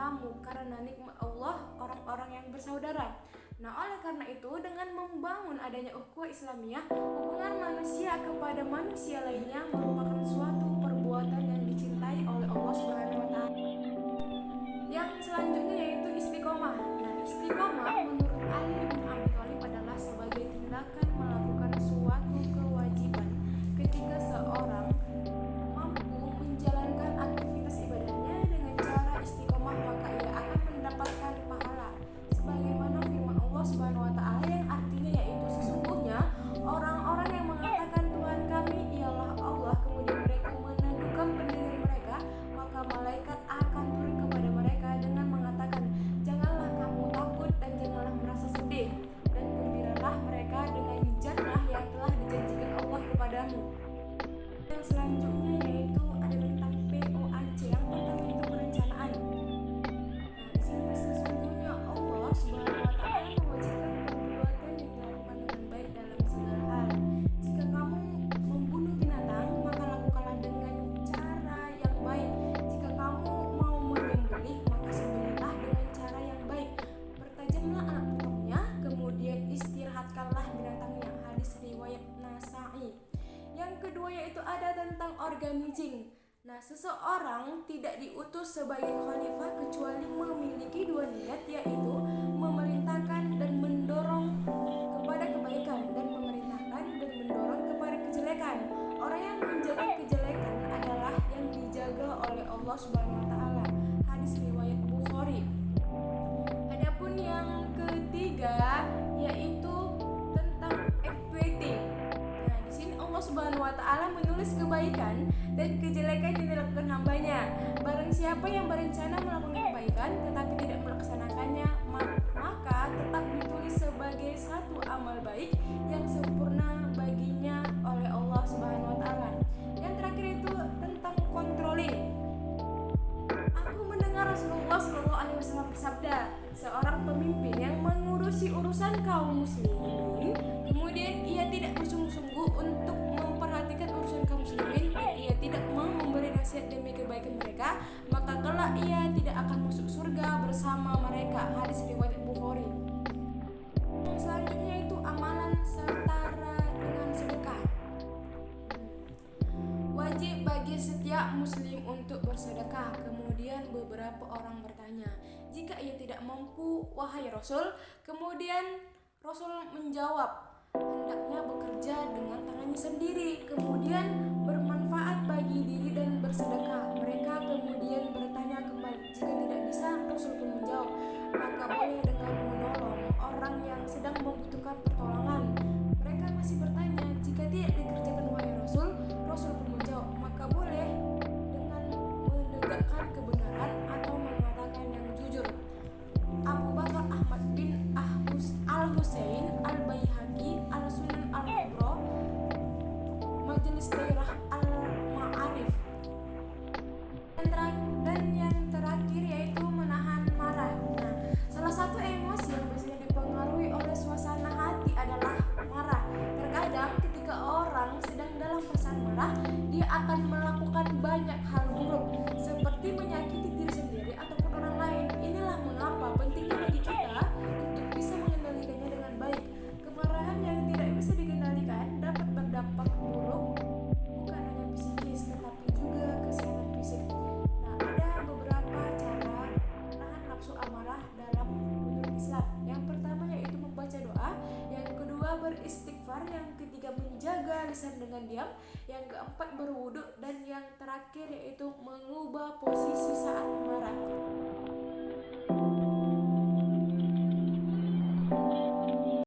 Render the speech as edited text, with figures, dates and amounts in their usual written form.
kamu karena nikmat Allah orang-orang yang bersaudara. Nah, oleh karena itu dengan membangun adanya ukhuwah Islamiyah, hubungan manusia kepada manusia lainnya merupakan suatu perbuatan yang dicintai oleh Allah Subhanahu wa taala. Yang selanjutnya yaitu istiqomah. Nah, istiqomah menurut Ali bin Abi Thalib adalah sebagai tindakan melakukan suatu kewajiban ketika seorang mampu menjalankan aktivitas ibadahnya dengan cara istiqomah, maka ia akan mendapatkan pahala sebagaimana firman Allah Subhanahu wa taala yang artinya yaitu sesungguhnya orang-orang yang mengatakan Tuhan kami ialah Allah, kemudian mereka meneguhkan pendirian mereka, maka malaikat akan turun kepada mereka dengan mengatakan, janganlah kamu takut dan janganlah merasa sedih, dan gembiralah mereka dengan jannah yang telah dijanjikan Allah kepadamu. Yang selanjutnya yaitu ada tentang POAC. Yang pertama itu perencanaan. Nah, di sini sesungguhnya Allah Subhanahu wa taala mewajibkan perbuatan yang dilakukan dengan baik dalam segala hal. Jika kamu membunuh binatang, maka lakukanlah dengan cara yang baik. Jika kamu mau menyembelih, maka sembelihlah dengan cara yang baik. Pertajamlah anak potongnya, kemudian istirahatkanlah binatangnya. Hadis riwayat Nasa'i. Yang kedua yaitu ada tentang organizing. Nah, seseorang tidak diutus sebagai khalifah kecuali memiliki dua niat, yaitu memerintahkan dan mendorong kepada kebaikan dan memerintahkan dan mendorong kepada kejelekan. Orang yang menjaga kejelekan adalah yang dijaga oleh Allah Subhanahu wa taala. Hadis riwayat Bukhari. Adapun yang ketiga yaitu tentang equating. Nah, di sini Allah Subhanahu wa taala menulis kebaikan dan kejelekan yang dilakukan hambanya. Barang siapa yang berencana melakukan kebaikan tetapi tidak melaksanakannya, maka tetap ditulis sebagai satu amal baik yang sempurna baginya oleh Allah Subhanahu wa taala. Yang terakhir itu tentang controlling. Aku mendengar Rasulullah SAW bersabda, seorang pemimpin yang mengurusi urusan kaum muslimin, kemudian ia tidak bersungguh-sungguh untuk memperhatikan urusan kaum muslimin dan ia tidak mau memberi nasihat demi kebaikan mereka, maka kelak ia tidak akan masuk surga bersama mereka. Hadis riwayat Bukhari. Yang selanjutnya itu amalan setara dengan sedekah. Wajib bagi setiap muslim untuk bersedekah. Kemudian beberapa orang bertanya, jika ia tidak mampu, wahai Rasul? Kemudian Rasul menjawab, hendaknya bekerja dengan tangannya sendiri, kemudian bermanfaat bagi diri dan bersedekah. Mereka kemudian bertanya kembali, jika tidak bisa, Rasul pun menjawab, maka boleh dengan menolong orang yang sedang membutuhkan pertolongan. Mereka masih bertanya, jika tidak dikerjakan wahai Rasul? Rasul pun menjawab, maka boleh dengan menegakkan kebenaran atau mengatakan yang jujur. Abu Bakar Ahmad bin Al-Husain Al-Baihaqi Al-Sunan Al-Kubra Majelis Dairah Al-Ma'arif. Dan yang terakhir yaitu menahan marah. Nah, salah satu emosi yang biasanya dipengaruhi oleh suasana hati adalah marah. Terkadang ketika orang sedang dalam perasaan marah, dia akan melakukan banyak hal buruk seperti menyakiti diri sendiri ataupun orang lain. Inilah mengapa pentingnya bagi kita untuk bisa mengendalikannya dengan baik. Kemarahan yang tidak bisa dikendalikan dapat berdampak buruk bukan hanya psikis tetapi juga kesehatan fisik. Nah, ada beberapa cara menahan nafsu amarah dalam menurut Islam. Yang pertama yaitu membaca doa, yang kedua beristighfar, yang ketiga menjaga lisan dengan diam, yang keempat berwudu, dan yang terakhir yaitu mengubah posisi saat marah.